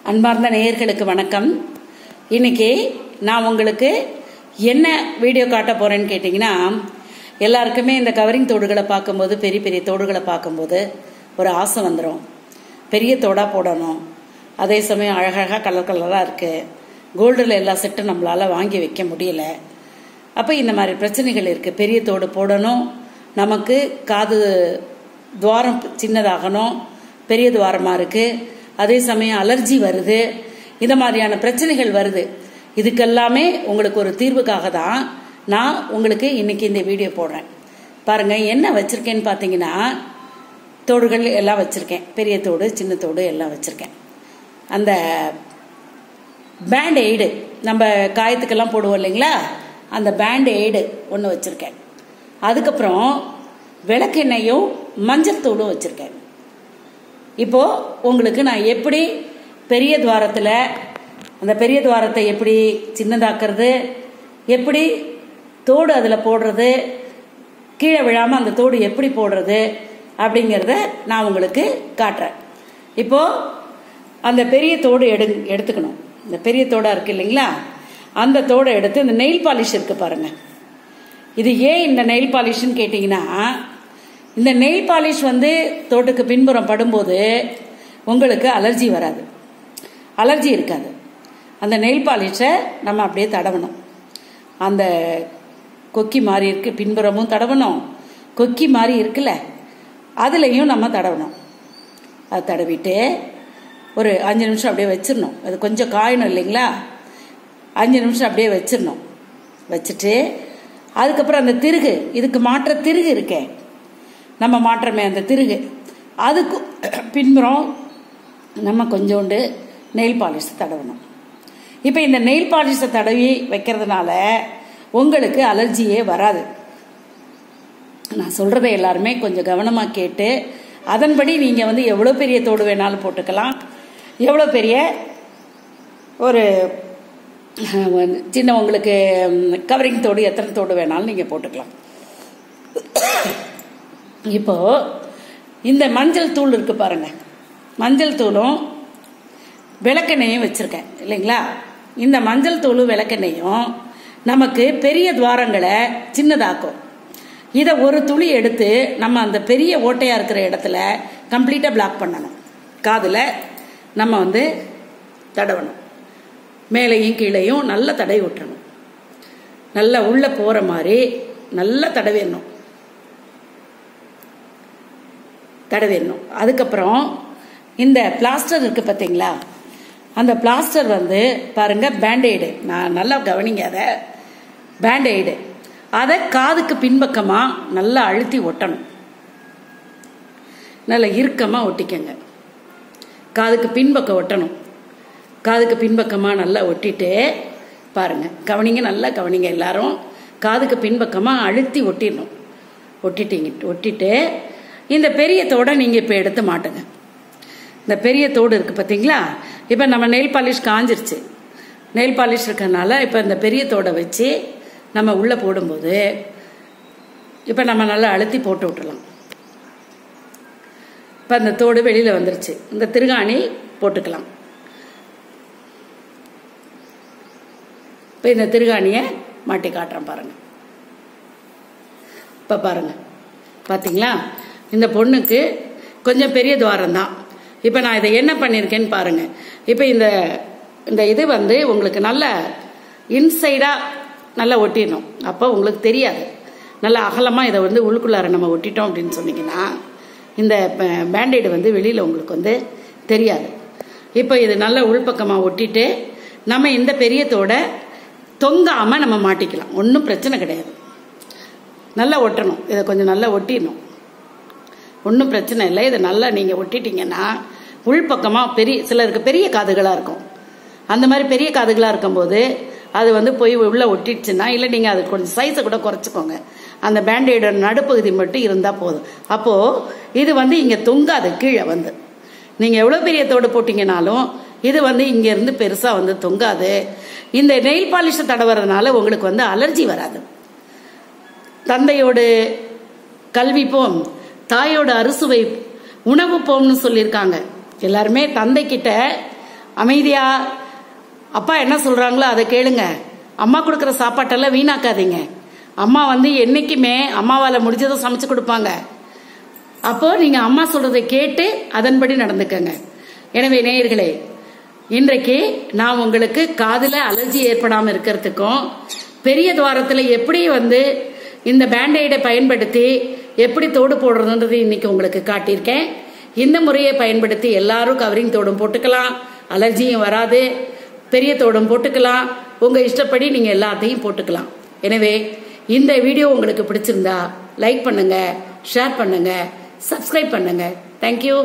அன்பார்ந்த நேயர்களுக்கு வணக்கம். இன்னைக்கு நான் உங்களுக்கு என்ன வீடியோ காட்ட போறேன்னு கேட்டிங்கன்னா, எல்லாருக்குமே இந்த கவரிங் தோடுகளை பார்க்கும்போது, பெரிய பெரிய தோடுகளை பார்க்கும்போது ஒரு ஆசை வந்துடும். பெரிய தோடாக போடணும், அதே சமயம் அழகழகாக கலர் கலராக இருக்குது, கோல்டில் எல்லா செட்டும் நம்மளால் வாங்கி வைக்க முடியல. அப்போ இந்த மாதிரி பிரச்சனைகள் இருக்குது. பெரிய தோடு போடணும், நமக்கு காது துவாரம் சின்னதாகணும், பெரிய துவாரமாக இருக்குது, அதே சமயம் அலர்ஜி வருது, இந்த மாதிரியான பிரச்சனைகள் வருது. இதுக்கெல்லாமே உங்களுக்கு ஒரு தீர்வுக்காக தான் நான் உங்களுக்கு இன்னைக்கு இந்த வீடியோ போடுறேன். பாருங்க, என்ன வச்சிருக்கேன்னு பார்த்தீங்கன்னா, தோடுகள் எல்லாம் வச்சிருக்கேன். பெரிய தோடு, சின்ன தோடு எல்லாம் வச்சிருக்கேன். அந்த பேண்ட் எய்டு நம்ம காயத்துக்கெல்லாம் போடுவோம் இல்லைங்களா, அந்த பேண்ட் எய்டு ஒன்று வச்சிருக்கேன். அதுக்கப்புறம் விளக்கெண்ணெயும் மஞ்சள் தூளும் வச்சிருக்கேன். இப்போ உங்களுக்கு நான் எப்படி பெரிய துவாரத்தில் அந்த பெரிய துவாரத்தை எப்படி சின்னதாக்குறது, எப்படி தோடு அதில் போடுறது, கீழே விழாமல் அந்த தோடு எப்படி போடுறது அப்படிங்கிறத நான் உங்களுக்கு காட்டுறேன். இப்போ அந்த பெரிய தோடு எடுத்துக்கணும். இந்த பெரிய தோடாக இருக்கு இல்லைங்களா, அந்த தோடை எடுத்து இந்த நெயில் பாலிஷ் இருக்கு பாருங்க. இது ஏன் இந்த நெயில் பாலிஷ்ன்னு கேட்டிங்கன்னா, இந்த நெயில் பாலிஷ் தோட்டுக்கு பின்புறம் படும்போது உங்களுக்கு அலர்ஜி வராது, அலர்ஜி இருக்காது. அந்த நெயில் பாலிஷை நம்ம அப்படியே தடவணும். அந்த கொக்கி மாதிரி இருக்கு, பின்புறமும் தடவணும், கொக்கி மாதிரி இருக்குல்ல அதுலேயும் நம்ம தடவணும். அது தடவிட்டு ஒரு 5 நிமிஷம் அப்படியே வச்சிடணும். அது கொஞ்சம் காயணும் இல்லைங்களா, 5 நிமிஷம் அப்படியே வச்சிடணும். வச்சுட்டு அதுக்கப்புறம் அந்த திருகு, இதுக்கு மாற்ற திருகு இருக்கே, நம்ம மாற்றமே அந்த திருகு, அதுக்கு பின்புறம் நம்ம கொஞ்சோண்டு நெயில் பாலிஷ் தடவணும். இப்போ இந்த நெயில் பாலிஷை தடவி வைக்கிறதுனால உங்களுக்கு அலர்ஜியே வராது. நான் சொல்றதை எல்லாருமே கொஞ்சம் கவனமாக கேட்டு அதன்படி நீங்கள் எவ்வளோ பெரிய தோடு வேணாலும் போட்டுக்கலாம், எவ்வளோ பெரிய ஒரு சின்ன உங்களுக்கு கவரிங் தோடு எத்தனை தோடு வேணாலும் நீங்கள் போட்டுக்கலாம். இப்போ இந்த மஞ்சள் தூள் இருக்கு பாருங்க, மஞ்சள் தூளும் விளக்கெண்ணையும் வச்சிருக்கேன் இல்லைங்களா. இந்த மஞ்சள் தூளும் விளக்கெண்ணையும் நமக்கு பெரிய துவாரங்களை சின்னதாக்கும். இதை ஒரு துளி எடுத்து நம்ம அந்த பெரிய ஓட்டையா இருக்கிற இடத்துல கம்ப்ளீட்டா பிளாக் பண்ணணும். காதுல நம்ம தடவணும், மேலையும் கீழையும் நல்லா தடவி விட்டுறணும். நல்லா உள்ள போற மாதிரி நல்லா தடவிடணும். அதுக்கப்புறம் இந்த பிளாஸ்டர் இருக்கு பார்த்தீங்களா, அந்த பிளாஸ்டர் பாருங்க பேண்டெய்டு, நான் நல்லா கவனிங்க, அதை பேண்டெய்டு அதை காதுக்கு பின்பக்கமா நல்லா அழுத்தி ஒட்டணும். நல்லா இறுக்கமா ஒட்டிக்கங்க, காதுக்கு பின்பக்கம் ஒட்டணும். காதுக்கு பின்பக்கமா நல்லா ஒட்டிட்டு பாருங்க, கவனிங்க, நல்லா கவனிங்க எல்லாரும். காதுக்கு பின்பக்கமா அழுத்தி ஒட்டிடணும். ஒட்டிட்டு இந்த பெரிய தோடை நீங்க இப்ப எடுத்து மாட்டுங்க. இந்த பெரிய தோடு இருக்கு பாத்தீங்களா, இப்ப நம்ம நெயில் பாலிஷ் காஞ்சிருச்சு, நெயில் பாலிஷ் இருக்கறனால இப்ப இந்த பெரிய தோடை வச்சு நம்ம உள்ள போடும்போது இப்ப நம்ம நல்லா அழுத்தி போட்டு விட்டுலாம். இப்ப அந்த தோடு வெளியில வந்துருச்சு. இந்த திருகாணி போட்டுக்கலாம். இப்ப இந்த திருகாணியை மாட்டி காட்டுறேன் பாருங்க. இப்ப பாருங்க, பாத்தீங்களா, இந்த பொண்ணுக்கு கொஞ்சம் பெரிய துவாரம் தான். இப்ப நான் இதை என்ன பண்ணிருக்கேன்னு பாருங்க. இப்ப இந்த இது உங்களுக்கு நல்ல இன்சைடா நல்லா ஒட்டிடணும். அப்போ உங்களுக்கு தெரியாது, நல்லா அகலமா இதை உள்ளுக்குள்ளார நம்ம ஒட்டிட்டோம் அப்படின்னு சொன்னீங்கன்னா இந்த பேண்டேடு வெளியில உங்களுக்கு தெரியாது. இப்போ இது நல்லா உள்பக்கமா ஒட்டிட்டு நம்ம இந்த பெரிய தோட தொங்காம நம்ம மாட்டிக்கலாம், ஒன்றும் பிரச்சனை கிடையாது. நல்லா ஒட்டணும், இதை கொஞ்சம் நல்லா ஒட்டிடணும், ஒன்றும் பிரச்சனை இல்லை. இதை நல்லா நீங்கள் ஒட்டிட்டீங்கன்னா உள்பக்கமாக சிலருக்கு பெரிய காதுகளாக இருக்கும். அந்த மாதிரி பெரிய காதுகளாக இருக்கும்போது அது போய் உள்ளே ஒட்டிடுச்சுன்னா, இல்லை நீங்கள் அது கொஞ்சம் சைஸை கூட குறைச்சிக்கோங்க, அந்த பேண்டேடோட நடுப்பகுதி மட்டும் இருந்தால் போதும். அப்போது இது இங்கே தொங்காது. கீழே நீங்கள் எவ்வளோ பெரிய தோடு போட்டிங்கனாலும் இது இங்கேருந்து பெருசாக தொங்காது. இந்த நெயில் பாலிஷை தடவுறதுனால உங்களுக்கு அலர்ஜி வராது. தந்தையோடு கல்வி போம், தாயோட அறுசுவை உணவு போம்னு சொல்லியிருக்காங்க. எல்லாருமே தந்தை கிட்ட அமைதியா அப்பா என்ன சொல்றாங்களோ அதை கேளுங்க. அம்மா கொடுக்குற சாப்பாட்டெல்லாம் வீணாக்காதீங்க. அம்மா என்னைக்குமே அம்மாவால முடிஞ்சதை சமைச்சு கொடுப்பாங்க. அப்போ நீங்க அம்மா சொல்றதை கேட்டு அதன்படி நடந்துக்கங்க. எனவே நேயர்களே, இன்றைக்கு நான் உங்களுக்கு காதுல அலர்ஜி ஏற்படாம இருக்கிறதுக்கும் பெரிய துவாரத்துல எப்படி இந்த பேண்டைடை பயன்படுத்தி எப்படி தோடு போடுறதுன்றது இன்னைக்கு உங்களுக்கு காட்டியிருக்கேன். இந்த முறையை பயன்படுத்தி எல்லாரும் கவரிங் தோடும் போட்டுக்கலாம், அலர்ஜியும் வராது. பெரிய தோடும் போட்டுக்கலாம், உங்க இஷ்டப்படி நீங்க எல்லாத்தையும் போட்டுக்கலாம். எனவே இந்த வீடியோ உங்களுக்கு பிடிச்சிருந்தா லைக் பண்ணுங்க, ஷேர் பண்ணுங்க, சப்ஸ்கிரைப் பண்ணுங்க. தேங்க்யூ.